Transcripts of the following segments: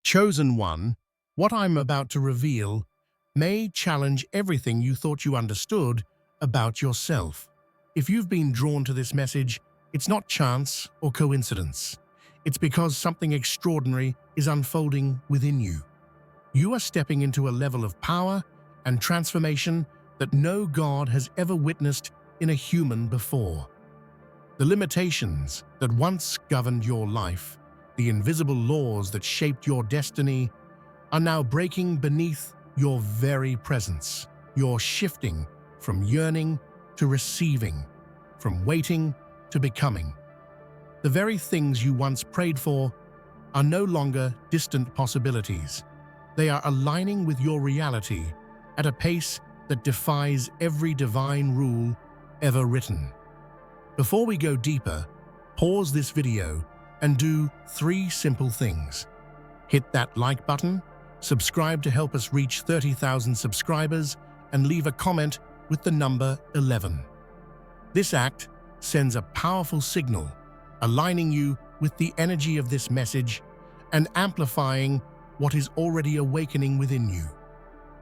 Chosen one, what I'm about to reveal may challenge everything you thought you understood about yourself. If you've been drawn to this message, it's not chance or coincidence. It's because something extraordinary is unfolding within you. You are stepping into a level of power and transformation that no God has ever witnessed in a human before. The limitations that once governed your life, the invisible laws that shaped your destiny, are now breaking beneath your very presence. You're shifting from yearning to receiving, from waiting to becoming. The very things you once prayed for are no longer distant possibilities. They are aligning with your reality at a pace that defies every divine rule ever written. Before we go deeper, pause this video and do 3 simple things. Hit that like button, subscribe to help us reach 30,000 subscribers, and leave a comment with the number 11. This act sends a powerful signal, aligning you with the energy of this message and amplifying what is already awakening within you.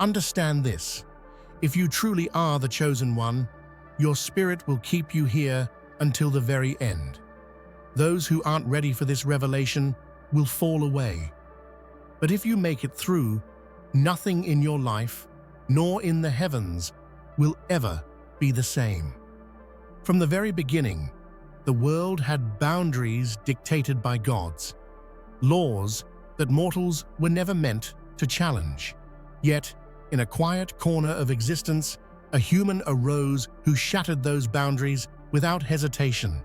Understand this: if you truly are the chosen one, your spirit will keep you here until the very end. Those who aren't ready for this revelation will fall away. But if you make it through, nothing in your life, nor in the heavens, will ever be the same. From the very beginning, the world had boundaries dictated by gods, laws that mortals were never meant to challenge. Yet, in a quiet corner of existence, a human arose who shattered those boundaries without hesitation.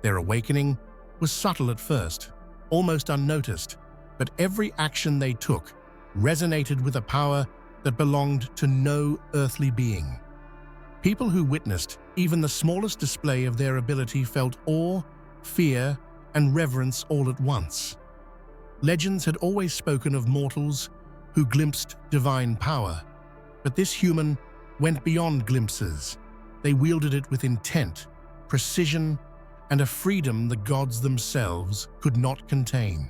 Their awakening was subtle at first, almost unnoticed, but every action they took resonated with a power that belonged to no earthly being. People who witnessed even the smallest display of their ability felt awe, fear, and reverence all at once. Legends had always spoken of mortals who glimpsed divine power, but this human went beyond glimpses. They wielded it with intent, precision, and a freedom the gods themselves could not contain.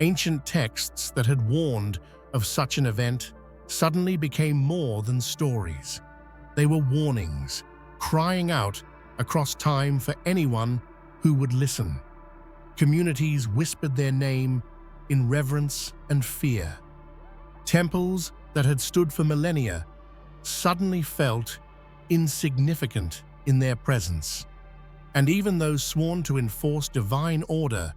Ancient texts that had warned of such an event suddenly became more than stories. They were warnings, crying out across time for anyone who would listen. Communities whispered their name in reverence and fear. Temples that had stood for millennia suddenly felt insignificant in their presence. And even those sworn to enforce divine order,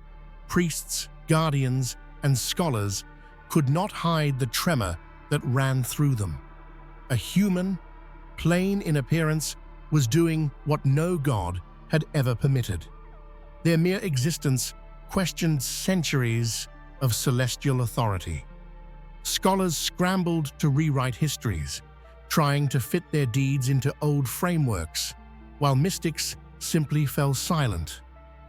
priests, guardians, and scholars, could not hide the tremor that ran through them. A human, plain in appearance, was doing what no god had ever permitted. Their mere existence questioned centuries of celestial authority. Scholars scrambled to rewrite histories, trying to fit their deeds into old frameworks, while mystics simply fell silent,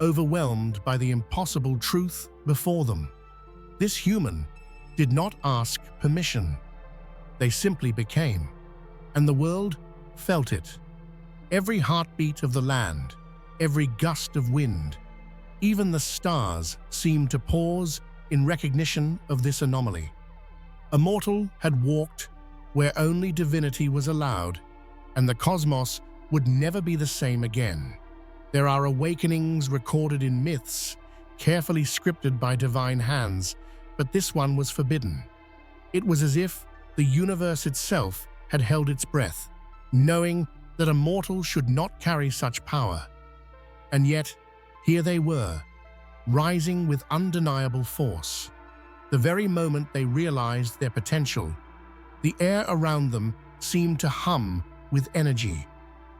overwhelmed by the impossible truth before them. This human did not ask permission. They simply became, and the world felt it. Every heartbeat of the land, every gust of wind, even the stars seemed to pause in recognition of this anomaly. A mortal had walked where only divinity was allowed, and the cosmos would never be the same again. There are awakenings recorded in myths, carefully scripted by divine hands, but this one was forbidden. It was as if the universe itself had held its breath, knowing that a mortal should not carry such power. And yet, here they were, rising with undeniable force. The very moment they realized their potential, the air around them seemed to hum with energy,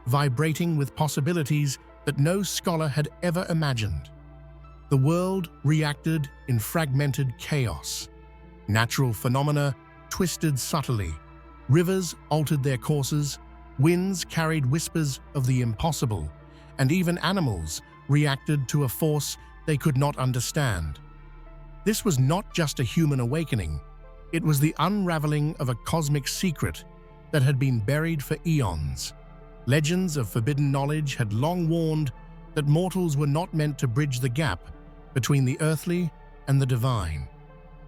vibrating with possibilities that no scholar had ever imagined. The world reacted in fragmented chaos. Natural phenomena twisted subtly. Rivers altered their courses, winds carried whispers of the impossible, and even animals reacted to a force they could not understand. This was not just a human awakening, it was the unraveling of a cosmic secret that had been buried for eons. Legends of forbidden knowledge had long warned that mortals were not meant to bridge the gap between the earthly and the divine.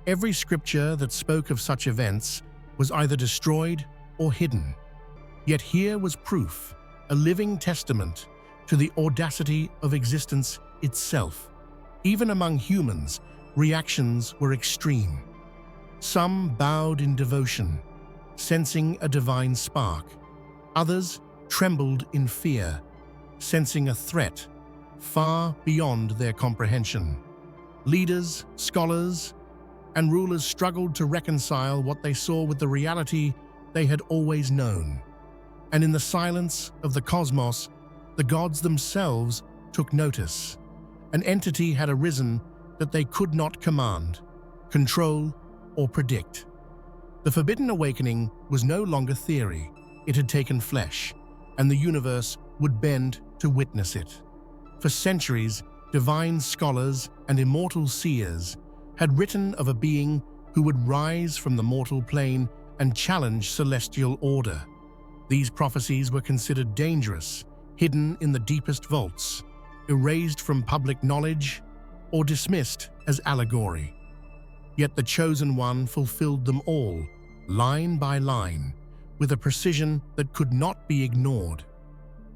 Every scripture that spoke of such events was either destroyed or hidden. Yet here was proof, a living testament to the audacity of existence itself. Even among humans, reactions were extreme. Some bowed in devotion, sensing a divine spark. Others trembled in fear, sensing a threat far beyond their comprehension. Leaders, scholars, and rulers struggled to reconcile what they saw with the reality they had always known. And in the silence of the cosmos, the gods themselves took notice. An entity had arisen that they could not command, control, or predict. The Forbidden Awakening was no longer theory. It had taken flesh, and the universe would bend to witness it. For centuries, divine scholars and immortal seers had written of a being who would rise from the mortal plane and challenge celestial order. These prophecies were considered dangerous, hidden in the deepest vaults, erased from public knowledge, or dismissed as allegory. Yet the Chosen One fulfilled them all, line by line, with a precision that could not be ignored.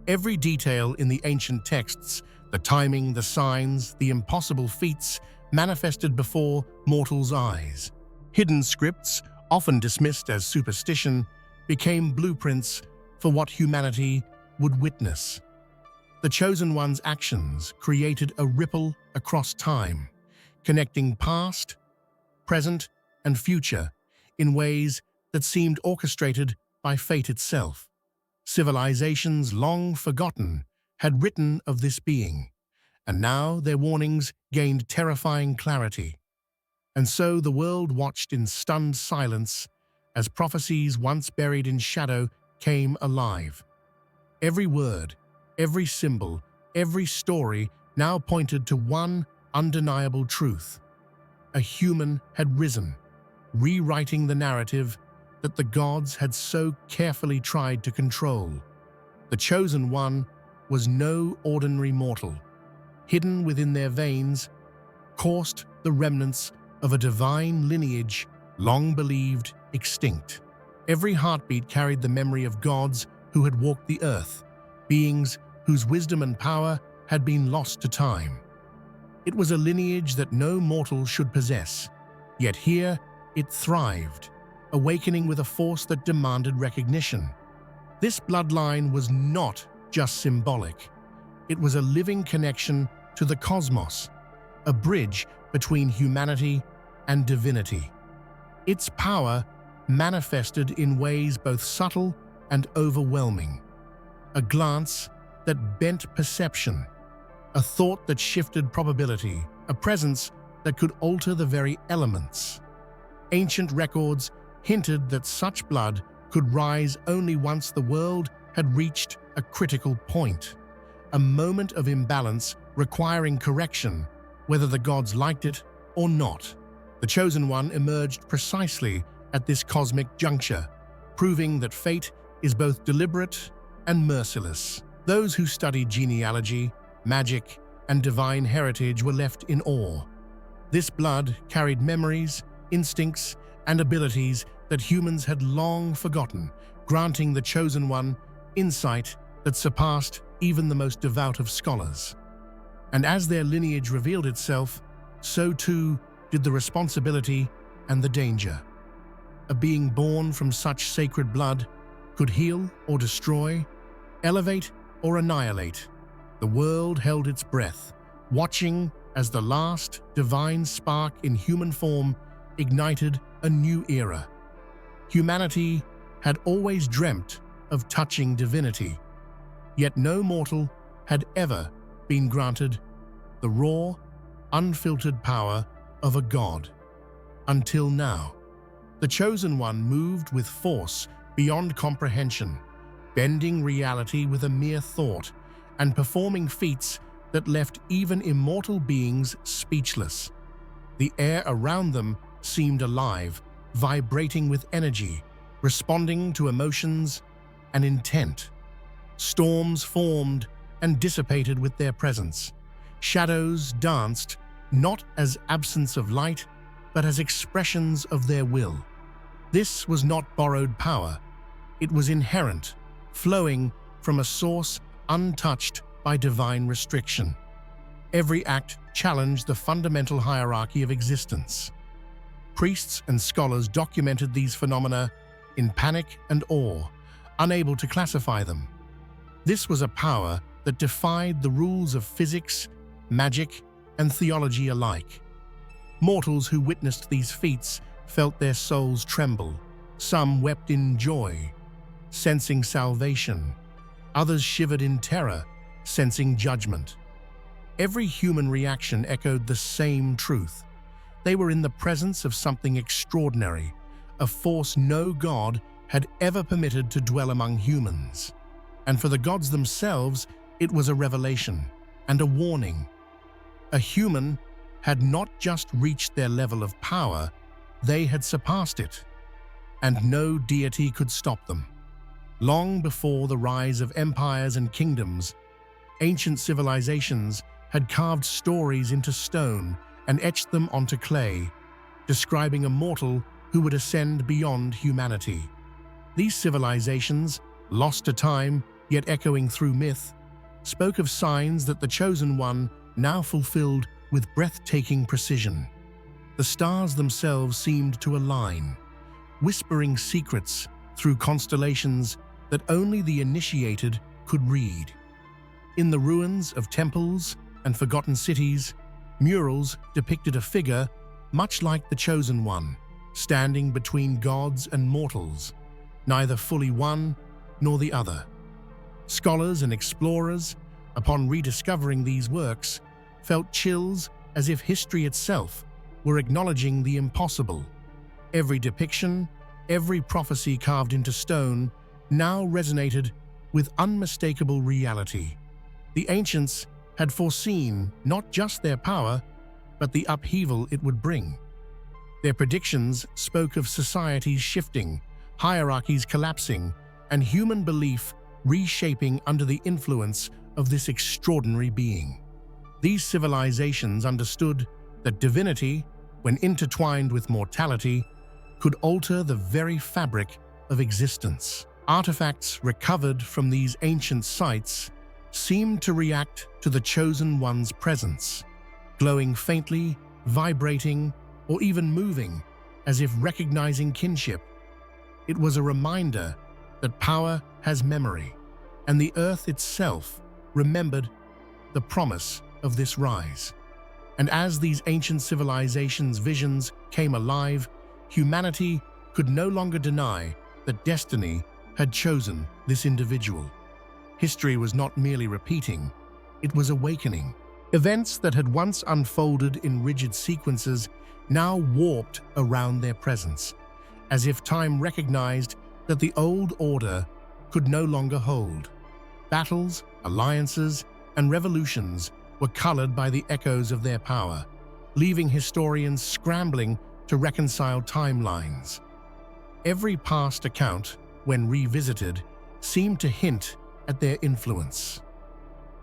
Every detail in the ancient texts, the timing, the signs, the impossible feats, manifested before mortals' eyes. Hidden scripts, often dismissed as superstition, became blueprints for what humanity would witness. The Chosen One's actions created a ripple across time, connecting past, present, and future in ways that seemed orchestrated by fate itself. Civilizations long forgotten had written of this being, and now their warnings gained terrifying clarity. And so the world watched in stunned silence as prophecies once buried in shadow came alive. Every word, every symbol, every story now pointed to one undeniable truth. A human had risen, rewriting the narrative that the gods had so carefully tried to control. The Chosen One was no ordinary mortal. Hidden within their veins coursed the remnants of a divine lineage long believed extinct. Every heartbeat carried the memory of gods who had walked the earth, beings whose wisdom and power had been lost to time. It was a lineage that no mortal should possess, yet here it thrived, awakening with a force that demanded recognition. This bloodline was not just symbolic. It was a living connection to the cosmos, a bridge between humanity and divinity. Its power manifested in ways both subtle and overwhelming. A glance that bent perception, a thought that shifted probability, a presence that could alter the very elements. Ancient records hinted that such blood could rise only once the world had reached a critical point, a moment of imbalance requiring correction, whether the gods liked it or not. The Chosen One emerged precisely at this cosmic juncture, proving that fate is both deliberate and merciless. Those who studied genealogy, magic, and divine heritage were left in awe. This blood carried memories, instincts, and abilities that humans had long forgotten, granting the Chosen One insight that surpassed even the most devout of scholars. And as their lineage revealed itself, so too did the responsibility and the danger. A being born from such sacred blood could heal or destroy, elevate or annihilate. The world held its breath, watching as the last divine spark in human form ignited a new era. Humanity had always dreamt of touching divinity, yet no mortal had ever been granted the raw, unfiltered power of a god. Until now, the Chosen One moved with force beyond comprehension, bending reality with a mere thought and performing feats that left even immortal beings speechless. The air around them seemed alive, vibrating with energy, responding to emotions and intent. Storms formed and dissipated with their presence. Shadows danced, not as absence of light, but as expressions of their will. This was not borrowed power. It was inherent, flowing from a source untouched by divine restriction. Every act challenged the fundamental hierarchy of existence. Priests and scholars documented these phenomena in panic and awe, unable to classify them. This was a power that defied the rules of physics, magic, and theology alike. Mortals who witnessed these feats felt their souls tremble. Some wept in joy, sensing salvation. Others shivered in terror, sensing judgment. Every human reaction echoed the same truth. They were in the presence of something extraordinary, a force no god had ever permitted to dwell among humans. And for the gods themselves, it was a revelation and a warning. A human had not just reached their level of power, they had surpassed it, and no deity could stop them. Long before the rise of empires and kingdoms, ancient civilizations had carved stories into stone and etched them onto clay, describing a mortal who would ascend beyond humanity. These civilizations, lost to time yet echoing through myth, spoke of signs that the Chosen One now fulfilled with breathtaking precision. The stars themselves seemed to align, whispering secrets through constellations that only the initiated could read. In the ruins of temples and forgotten cities, murals depicted a figure much like the Chosen One, standing between gods and mortals, neither fully one nor the other. Scholars and explorers, upon rediscovering these works, felt chills as if history itself were acknowledging the impossible. Every depiction, every prophecy carved into stone, now resonated with unmistakable reality. The ancients had foreseen not just their power, but the upheaval it would bring. Their predictions spoke of societies shifting, hierarchies collapsing, and human belief reshaping under the influence of this extraordinary being. These civilizations understood that divinity, when intertwined with mortality, could alter the very fabric of existence. Artifacts recovered from these ancient sites seemed to react to the Chosen One's presence, glowing faintly, vibrating, or even moving, as if recognizing kinship. It was a reminder that power has memory, and the earth itself remembered the promise of this rise. And as these ancient civilizations' visions came alive, humanity could no longer deny that destiny had chosen this individual. History was not merely repeating, it was awakening. Events that had once unfolded in rigid sequences now warped around their presence, as if time recognized that the old order could no longer hold. Battles, alliances, and revolutions were colored by the echoes of their power, leaving historians scrambling to reconcile timelines. Every past account, when revisited, seemed to hint at their influence.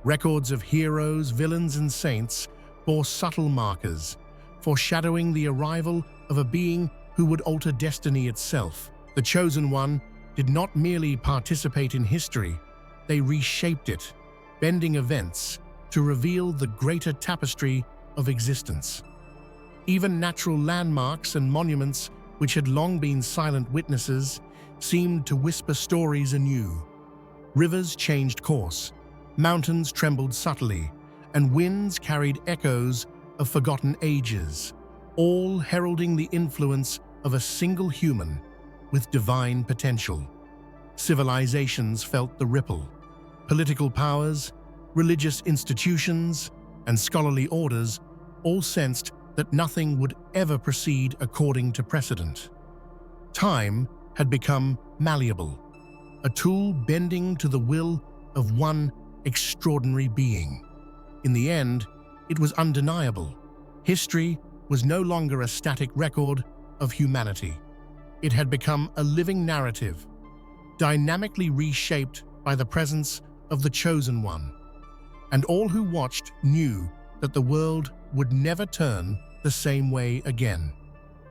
Records of heroes, villains, and saints bore subtle markers, foreshadowing the arrival of a being who would alter destiny itself. The Chosen One did not merely participate in history, they reshaped it, bending events to reveal the greater tapestry of existence. Even natural landmarks and monuments, which had long been silent witnesses, seemed to whisper stories anew. Rivers changed course, mountains trembled subtly, and winds carried echoes of forgotten ages, all heralding the influence of a single human with divine potential. Civilizations felt the ripple. Political powers, religious institutions, and scholarly orders all sensed that nothing would ever proceed according to precedent. Time had become malleable, a tool bending to the will of one extraordinary being. In the end, it was undeniable. History was no longer a static record of humanity. It had become a living narrative, dynamically reshaped by the presence of the Chosen One. And all who watched knew that the world would never turn the same way again.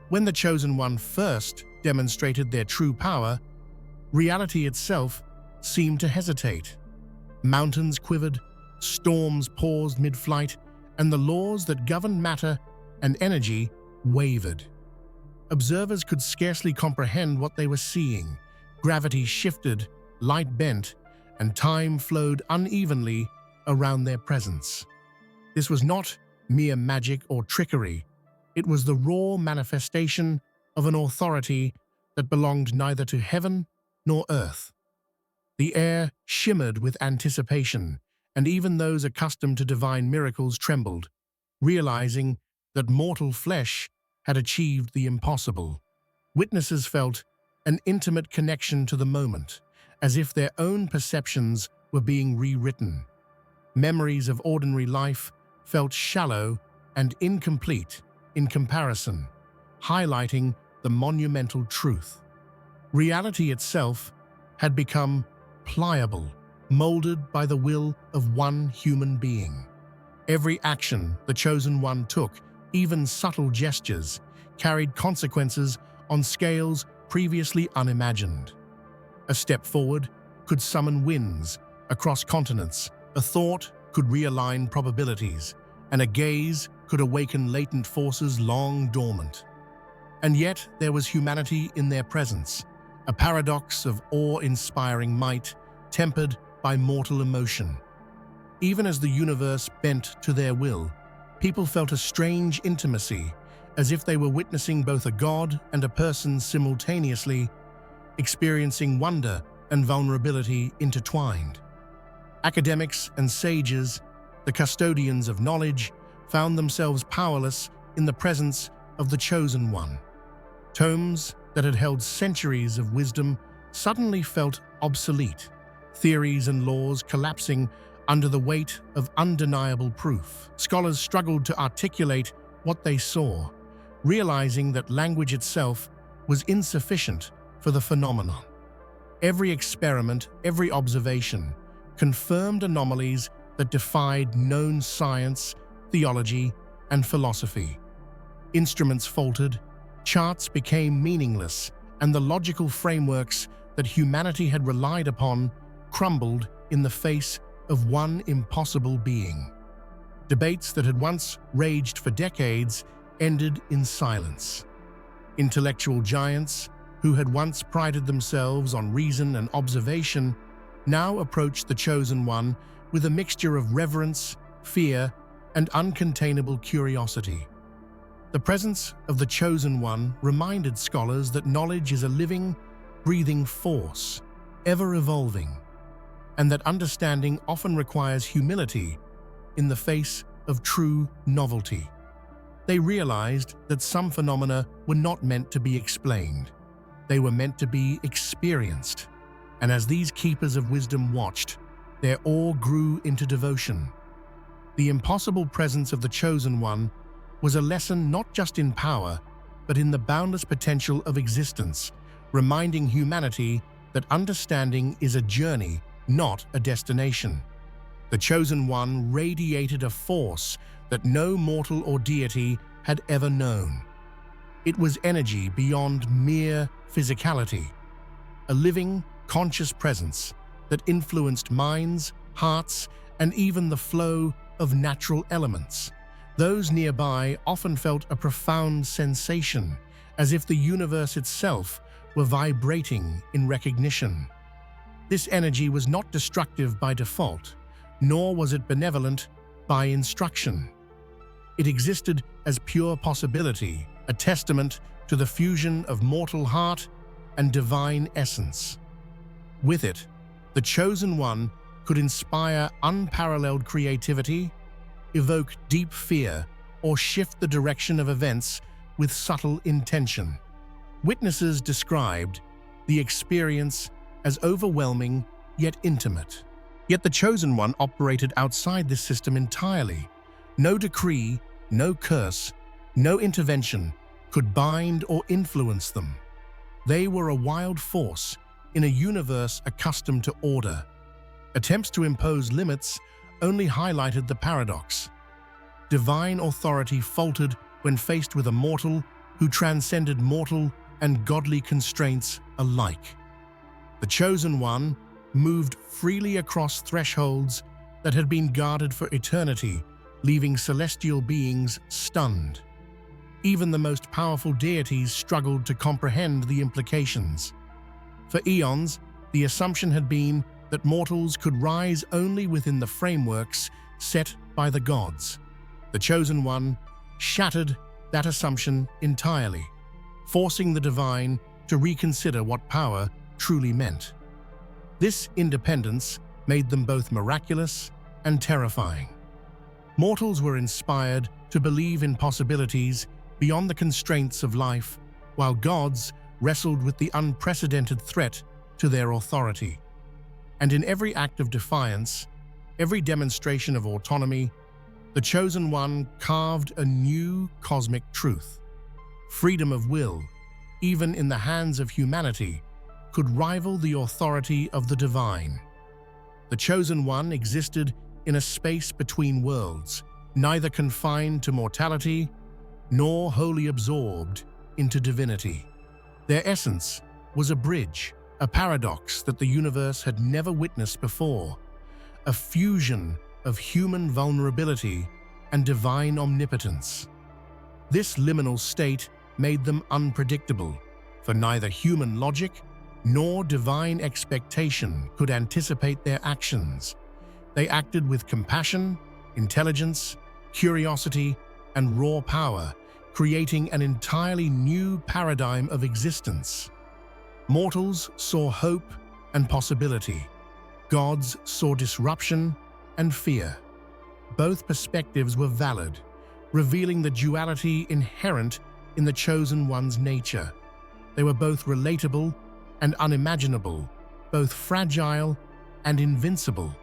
When the Chosen One first demonstrated their true power, reality itself seemed to hesitate. Mountains quivered, storms paused mid-flight, and the laws that governed matter and energy wavered. Observers could scarcely comprehend what they were seeing. Gravity shifted, light bent, and time flowed unevenly around their presence. This was not mere magic or trickery. It was the raw manifestation of an authority that belonged neither to heaven nor earth. The air shimmered with anticipation, and even those accustomed to divine miracles trembled, realizing that mortal flesh had achieved the impossible. Witnesses felt an intimate connection to the moment, as if their own perceptions were being rewritten. Memories of ordinary life felt shallow and incomplete in comparison, highlighting the monumental truth. Reality itself had become pliable, molded by the will of one human being. Every action the Chosen One took, even subtle gestures, carried consequences on scales previously unimagined. A step forward could summon winds across continents, a thought could realign probabilities, and a gaze could awaken latent forces long dormant. And yet there was humanity in their presence, a paradox of awe-inspiring might, tempered by mortal emotion. Even as the universe bent to their will, people felt a strange intimacy, as if they were witnessing both a god and a person simultaneously, experiencing wonder and vulnerability intertwined. Academics and sages, the custodians of knowledge, found themselves powerless in the presence of the Chosen One. Tomes that had held centuries of wisdom suddenly felt obsolete, theories and laws collapsing under the weight of undeniable proof. Scholars struggled to articulate what they saw, realizing that language itself was insufficient for the phenomenon. Every experiment, every observation, confirmed anomalies that defied known science, theology, and philosophy. Instruments faltered, charts became meaningless, and the logical frameworks that humanity had relied upon crumbled in the face of one impossible being. Debates that had once raged for decades ended in silence. Intellectual giants, who had once prided themselves on reason and observation, now approached the Chosen One with a mixture of reverence, fear, and uncontainable curiosity. The presence of the Chosen One reminded scholars that knowledge is a living, breathing force, ever evolving, and that understanding often requires humility in the face of true novelty. They realized that some phenomena were not meant to be explained. They were meant to be experienced. And as these keepers of wisdom watched, their awe grew into devotion. The impossible presence of the Chosen One was a lesson not just in power, but in the boundless potential of existence, reminding humanity that understanding is a journey, not a destination. The Chosen One radiated a force that no mortal or deity had ever known. It was energy beyond mere physicality, a living, conscious presence that influenced minds, hearts, and even the flow of natural elements. Those nearby often felt a profound sensation, as if the universe itself were vibrating in recognition. This energy was not destructive by default, nor was it benevolent by instruction. It existed as pure possibility, a testament to the fusion of mortal heart and divine essence. With it, the Chosen One could inspire unparalleled creativity, evoke deep fear, or shift the direction of events with subtle intention. Witnesses described the experience as overwhelming yet intimate. Yet the Chosen One operated outside this system entirely. No decree, no curse, no intervention could bind or influence them. They were a wild force in a universe accustomed to order. Attempts to impose limits only highlighted the paradox. Divine authority faltered when faced with a mortal who transcended mortal and godly constraints alike. The Chosen One moved freely across thresholds that had been guarded for eternity, leaving celestial beings stunned. Even the most powerful deities struggled to comprehend the implications. For eons, the assumption had been that mortals could rise only within the frameworks set by the gods. The Chosen One shattered that assumption entirely, forcing the divine to reconsider what power truly meant. This independence made them both miraculous and terrifying. Mortals were inspired to believe in possibilities beyond the constraints of life, while gods wrestled with the unprecedented threat to their authority. And in every act of defiance, every demonstration of autonomy, the Chosen One carved a new cosmic truth. Freedom of will, even in the hands of humanity, could rival the authority of the divine. The Chosen One existed in a space between worlds, neither confined to mortality nor wholly absorbed into divinity. Their essence was a bridge, a paradox that the universe had never witnessed before, a fusion of human vulnerability and divine omnipotence. This liminal state made them unpredictable, for neither human logic nor divine expectation could anticipate their actions. They acted with compassion, intelligence, curiosity, and raw power, creating an entirely new paradigm of existence. Mortals saw hope and possibility. Gods saw disruption and fear. Both perspectives were valid, revealing the duality inherent in the Chosen One's nature. They were both relatable and unimaginable, both fragile and invincible.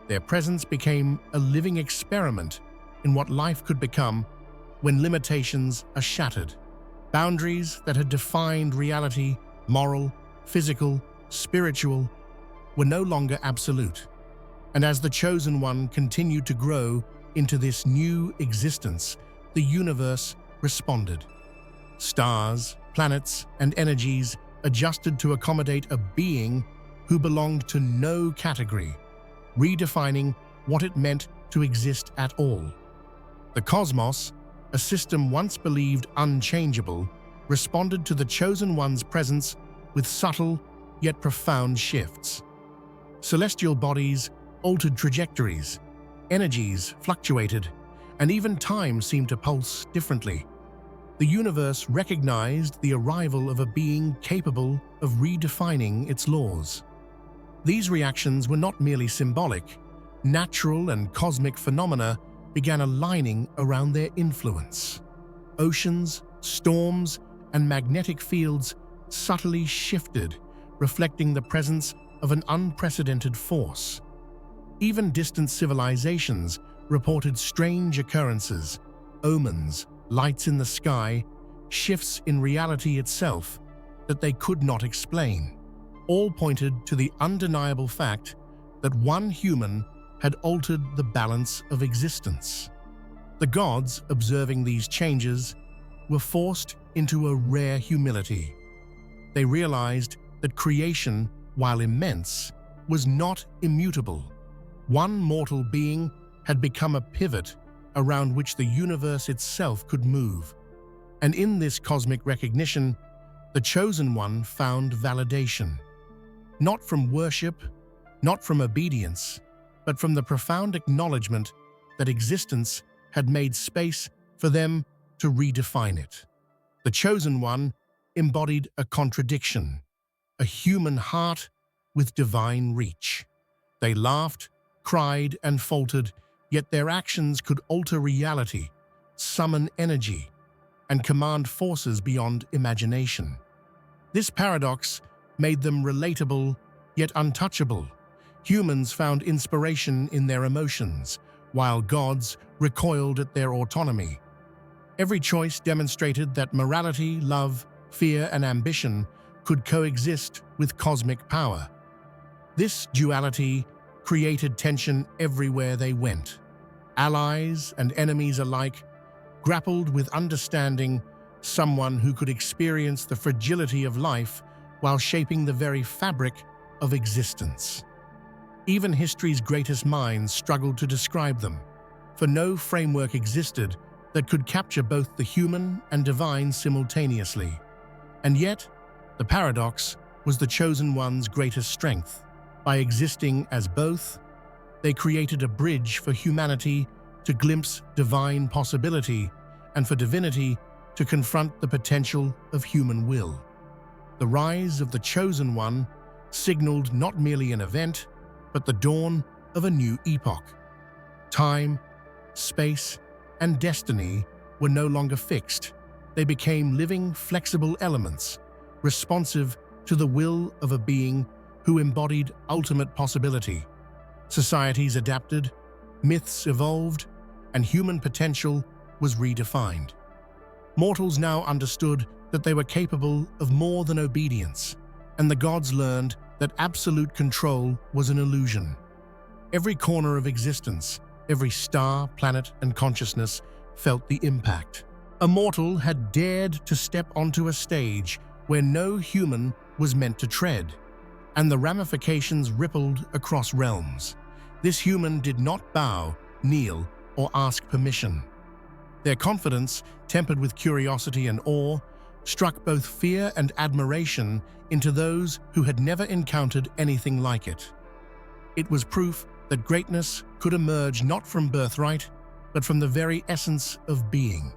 Their presence became a living experiment in what life could become when limitations are shattered. Boundaries that had defined reality, moral, physical, spiritual, were no longer absolute. And as the Chosen One continued to grow into this new existence, the universe responded. Stars, planets, and energies adjusted to accommodate a being who belonged to no category, redefining what it meant to exist at all. The cosmos, a system once believed unchangeable, responded to the Chosen One's presence with subtle yet profound shifts. Celestial bodies altered trajectories, energies fluctuated, and even time seemed to pulse differently. The universe recognized the arrival of a being capable of redefining its laws. These reactions were not merely symbolic. Natural and cosmic phenomena began aligning around their influence. Oceans, storms, and magnetic fields subtly shifted, reflecting the presence of an unprecedented force. Even distant civilizations reported strange occurrences, omens, lights in the sky, shifts in reality itself that they could not explain. All pointed to the undeniable fact that one human had altered the balance of existence. The gods, observing these changes, were forced into a rare humility. They realized that creation, while immense, was not immutable. One mortal being had become a pivot around which the universe itself could move. And in this cosmic recognition, the Chosen One found validation. Not from worship, not from obedience, but from the profound acknowledgement that existence had made space for them to redefine it. The Chosen One embodied a contradiction, a human heart with divine reach. They laughed, cried, and faltered, yet their actions could alter reality, summon energy, and command forces beyond imagination. This paradox made them relatable yet untouchable. Humans found inspiration in their emotions, while gods recoiled at their autonomy. Every choice demonstrated that morality, love, fear, and ambition could coexist with cosmic power. This duality created tension everywhere they went. Allies and enemies alike grappled with understanding someone who could experience the fragility of life while shaping the very fabric of existence. Even history's greatest minds struggled to describe them, for no framework existed that could capture both the human and divine simultaneously. And yet, the paradox was the Chosen One's greatest strength. By existing as both, they created a bridge for humanity to glimpse divine possibility and for divinity to confront the potential of human will. The rise of the Chosen One signaled not merely an event, but the dawn of a new epoch. Time, space, and destiny were no longer fixed. They became living, flexible elements, responsive to the will of a being who embodied ultimate possibility. Societies adapted, myths evolved, and human potential was redefined. Mortals now understood that they were capable of more than obedience, and the gods learned that absolute control was an illusion. Every corner of existence, every star, planet, and consciousness felt the impact. A mortal had dared to step onto a stage where no human was meant to tread, and the ramifications rippled across realms. This human did not bow, kneel, or ask permission. Their confidence, tempered with curiosity and awe, struck both fear and admiration into those who had never encountered anything like it. It was proof that greatness could emerge not from birthright, but from the very essence of being.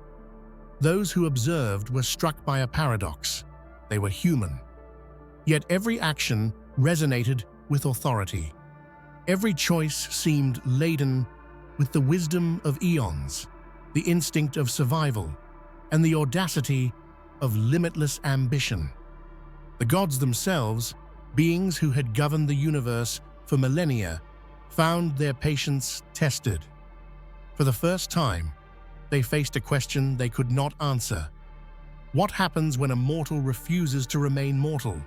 Those who observed were struck by a paradox. They were human. Yet every action resonated with authority. Every choice seemed laden with the wisdom of eons, the instinct of survival, and the audacity of limitless ambition. The gods themselves, beings who had governed the universe for millennia, found their patience tested. For the first time, they faced a question they could not answer. What happens when a mortal refuses to remain mortal?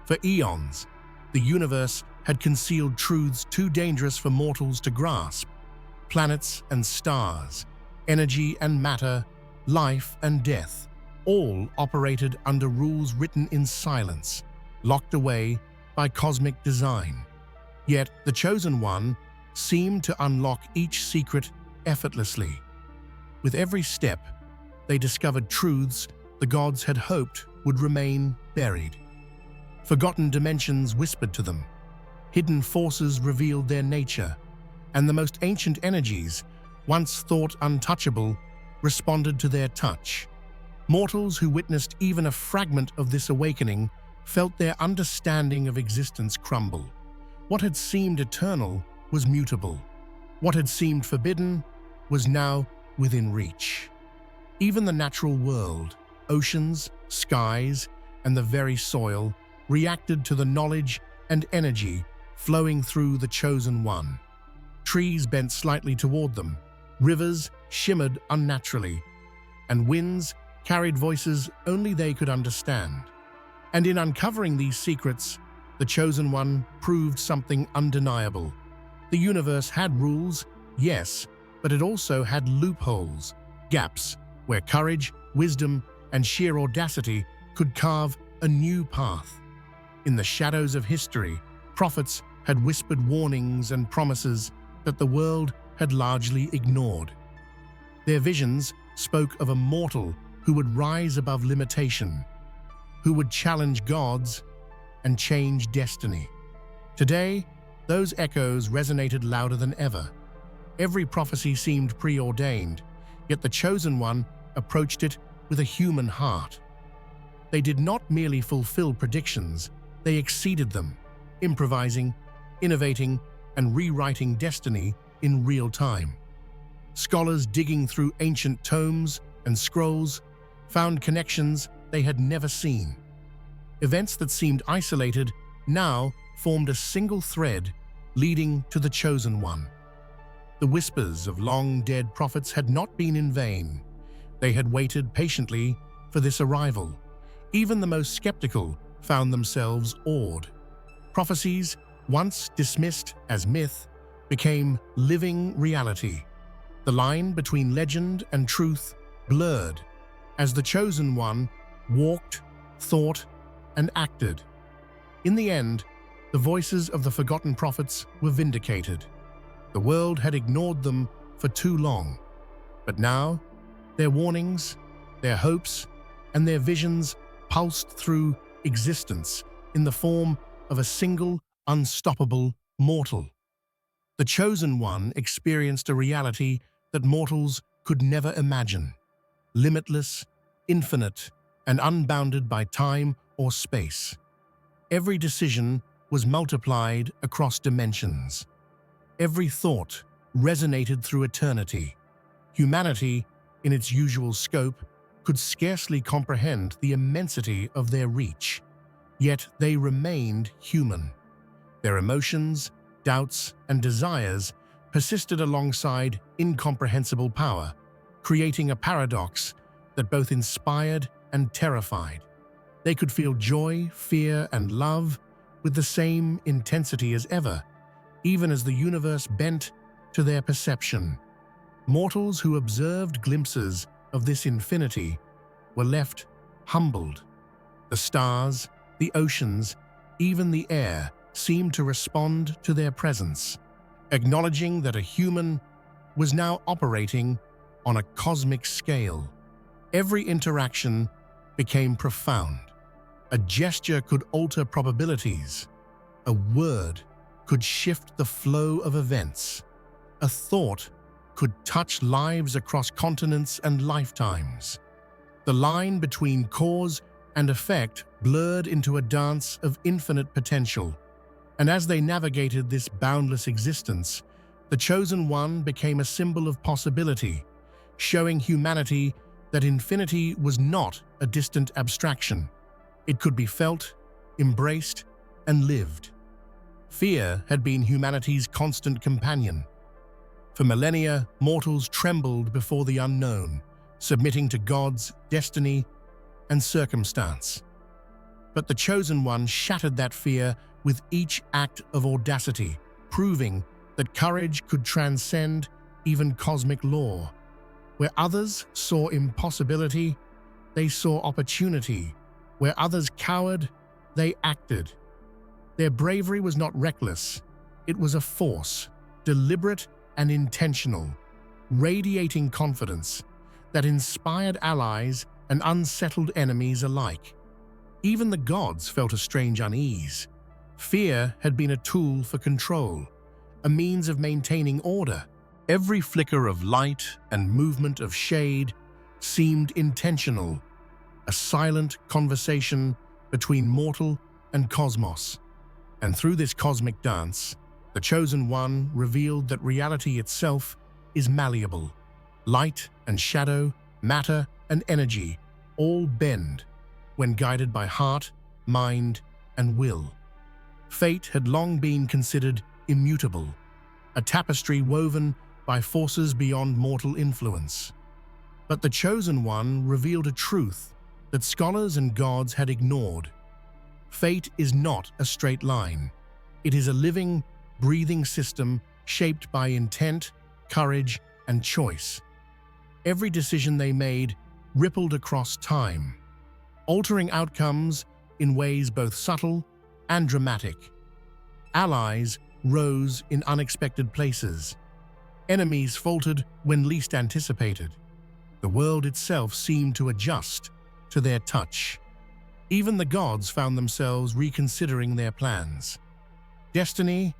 For eons, the universe had concealed truths too dangerous for mortals to grasp. Planets and stars, energy and matter, life and death, all operated under rules written in silence, locked away by cosmic design. Yet the Chosen One seemed to unlock each secret effortlessly. With every step, they discovered truths the gods had hoped would remain buried. Forgotten dimensions whispered to them. Hidden forces revealed their nature, and the most ancient energies, once thought untouchable, responded to their touch. Mortals who witnessed even a fragment of this awakening felt their understanding of existence crumble. What had seemed eternal was mutable. What had seemed forbidden was now within reach. Even the natural world, oceans, skies, and the very soil reacted to the knowledge and energy flowing through the Chosen One. Trees bent slightly toward them, rivers shimmered unnaturally, and winds carried voices only they could understand. And in uncovering these secrets, the Chosen One proved something undeniable. The universe had rules, yes, but it also had loopholes, gaps, where courage, wisdom, and sheer audacity could carve a new path. In the shadows of history, prophets had whispered warnings and promises that the world had largely ignored. Their visions spoke of a mortal who would rise above limitation, who would challenge gods and change destiny. Today, those echoes resonated louder than ever. Every prophecy seemed preordained, yet the Chosen One approached it with a human heart. They did not merely fulfill predictions, they exceeded them, improvising, innovating, and rewriting destiny in real time. Scholars digging through ancient tomes and scrolls found connections they had never seen. Events that seemed isolated now formed a single thread leading to the Chosen One. The whispers of long-dead prophets had not been in vain. They had waited patiently for this arrival. Even the most skeptical found themselves awed. Prophecies, once dismissed as myth, became living reality. The line between legend and truth blurred, as the Chosen One walked, thought, and acted. In the end, the voices of the forgotten prophets were vindicated. The world had ignored them for too long, but now their warnings, their hopes, and their visions pulsed through existence in the form of a single, unstoppable mortal. The Chosen One experienced a reality that mortals could never imagine, limitless, infinite, and unbounded by time or space. Every decision was multiplied across dimensions. Every thought resonated through eternity. Humanity, in its usual scope, could scarcely comprehend the immensity of their reach. Yet they remained human. Their emotions, doubts, and desires persisted alongside incomprehensible power, creating a paradox that both inspired and terrified. They could feel joy, fear, and love with the same intensity as ever, even as the universe bent to their perception. Mortals who observed glimpses of this infinity were left humbled. The stars, the oceans, even the air seemed to respond to their presence, acknowledging that a human was now operating on a cosmic scale. Every interaction became profound. A gesture could alter probabilities. A word could shift the flow of events. A thought could touch lives across continents and lifetimes. The line between cause and effect blurred into a dance of infinite potential. And as they navigated this boundless existence, the Chosen One became a symbol of possibility, showing humanity that infinity was not a distant abstraction. It could be felt, embraced, and lived. Fear had been humanity's constant companion. For millennia, mortals trembled before the unknown, submitting to God's destiny and circumstance. But the Chosen One shattered that fear with each act of audacity, proving that courage could transcend even cosmic law. Where others saw impossibility, they saw opportunity. Where others cowered, they acted. Their bravery was not reckless. It was a force, deliberate and intentional, radiating confidence that inspired allies and unsettled enemies alike. Even the gods felt a strange unease. Fear had been a tool for control, a means of maintaining order. Every flicker of light and movement of shade seemed intentional, a silent conversation between mortal and cosmos. And through this cosmic dance, the Chosen One revealed that reality itself is malleable. Light and shadow, matter and energy all bend when guided by heart, mind, and will. Fate had long been considered immutable, a tapestry woven by forces beyond mortal influence. But the Chosen One revealed a truth that scholars and gods had ignored. Fate is not a straight line. It is a living, breathing system shaped by intent, courage, and choice. Every decision they made rippled across time, altering outcomes in ways both subtle and dramatic. Allies rose in unexpected places. Enemies faltered when least anticipated. The world itself seemed to adjust to their touch. Even the gods found themselves reconsidering their plans. Destiny,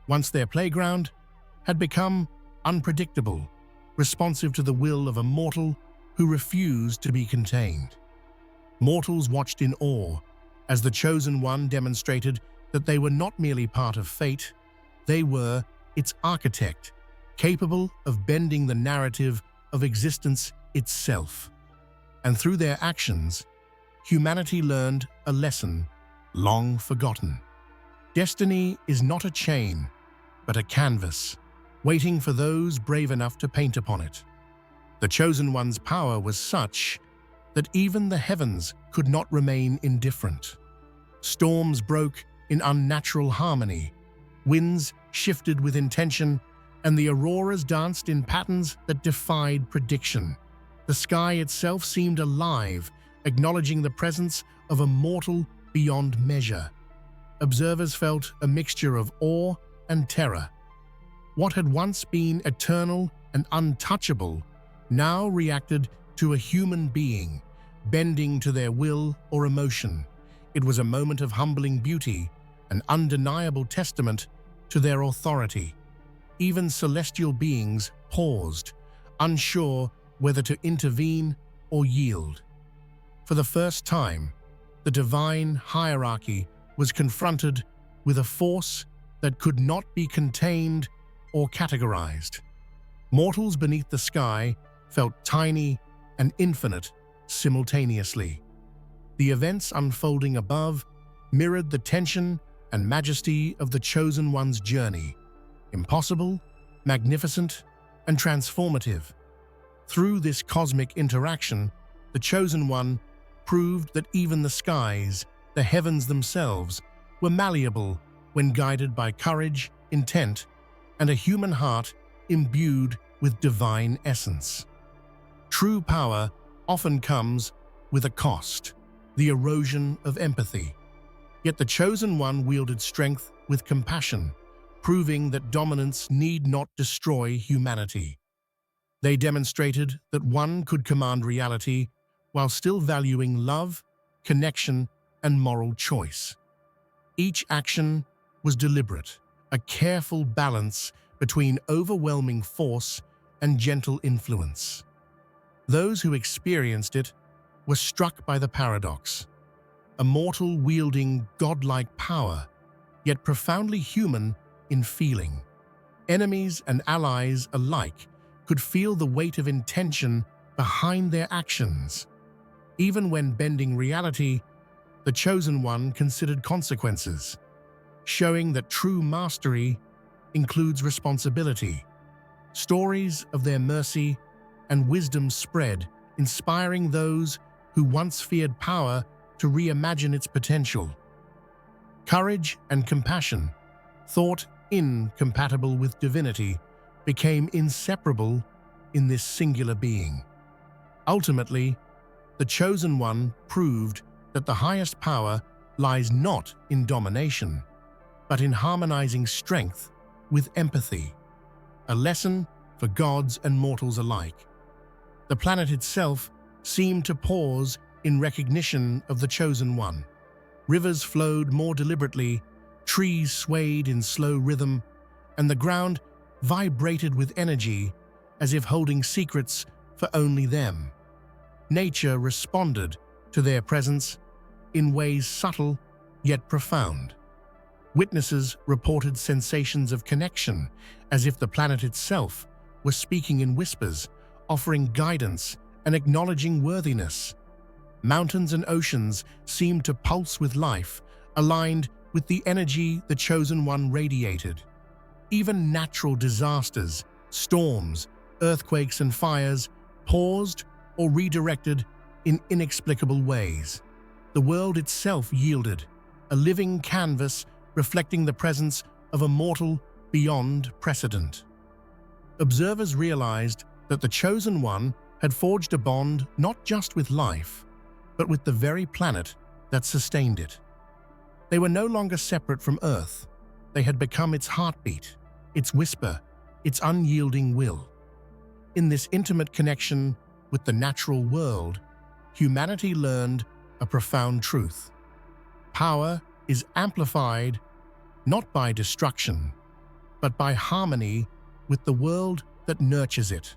once their playground, had become unpredictable, responsive to the will of a mortal who refused to be contained. Mortals watched in awe as the Chosen One demonstrated that they were not merely part of fate, they were its architect, capable of bending the narrative of existence itself. And through their actions, humanity learned a lesson long forgotten. Destiny is not a chain, but a canvas, waiting for those brave enough to paint upon it. The Chosen One's power was such that even the heavens could not remain indifferent. Storms broke in unnatural harmony, winds shifted with intention, and the auroras danced in patterns that defied prediction. The sky itself seemed alive, acknowledging the presence of a mortal beyond measure. Observers felt a mixture of awe and terror. What had once been eternal and untouchable now reacted to a human being, bending to their will or emotion. It was a moment of humbling beauty, an undeniable testament to their authority. Even celestial beings paused, unsure whether to intervene or yield. For the first time, the divine hierarchy was confronted with a force that could not be contained or categorized. Mortals beneath the sky felt tiny and infinite simultaneously. The events unfolding above mirrored the tension and majesty of the Chosen One's journey, impossible, magnificent, and transformative. Through this cosmic interaction, the Chosen One proved that even the skies, the heavens themselves, were malleable when guided by courage, intent, and a human heart imbued with divine essence. True power often comes with a cost, the erosion of empathy. Yet the Chosen One wielded strength with compassion, proving that dominance need not destroy humanity. They demonstrated that one could command reality while still valuing love, connection, and moral choice. Each action was deliberate, a careful balance between overwhelming force and gentle influence. Those who experienced it were struck by the paradox. A mortal wielding godlike power, yet profoundly human in feeling. Enemies and allies alike could feel the weight of intention behind their actions. Even when bending reality, the Chosen One considered consequences, showing that true mastery includes responsibility. Stories of their mercy and wisdom spread, inspiring those who once feared power to reimagine its potential. Courage and compassion, thought incompatible with divinity, became inseparable in this singular being. Ultimately, the Chosen One proved that the highest power lies not in domination, but in harmonizing strength with empathy, a lesson for gods and mortals alike. The planet itself seemed to pause in recognition of the Chosen One. Rivers flowed more deliberately, trees swayed in slow rhythm, and the ground vibrated with energy as if holding secrets for only them. Nature responded to their presence in ways subtle yet profound. Witnesses reported sensations of connection, as if the planet itself was speaking in whispers, offering guidance and acknowledging worthiness. Mountains and oceans seemed to pulse with life, aligned with the energy the Chosen One radiated. Even natural disasters, storms, earthquakes, and fires paused or redirected in inexplicable ways. The world itself yielded, a living canvas reflecting the presence of a mortal beyond precedent. Observers realized that the Chosen One had forged a bond not just with life, but with the very planet that sustained it. They were no longer separate from Earth. They had become its heartbeat, its whisper, its unyielding will. In this intimate connection with the natural world, humanity learned a profound truth. Power is amplified not by destruction, but by harmony with the world that nurtures it.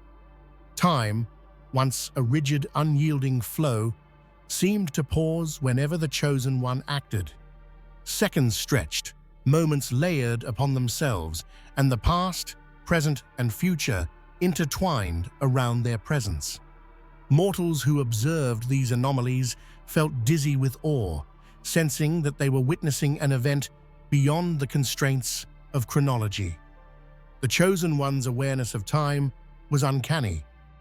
Time, once a rigid, unyielding flow, seemed to pause whenever the Chosen One acted. Seconds stretched, moments layered upon themselves, and the past, present, and future intertwined around their presence. Mortals who observed these anomalies felt dizzy with awe, sensing that they were witnessing an event beyond the constraints of chronology. The Chosen One's awareness of time was uncanny,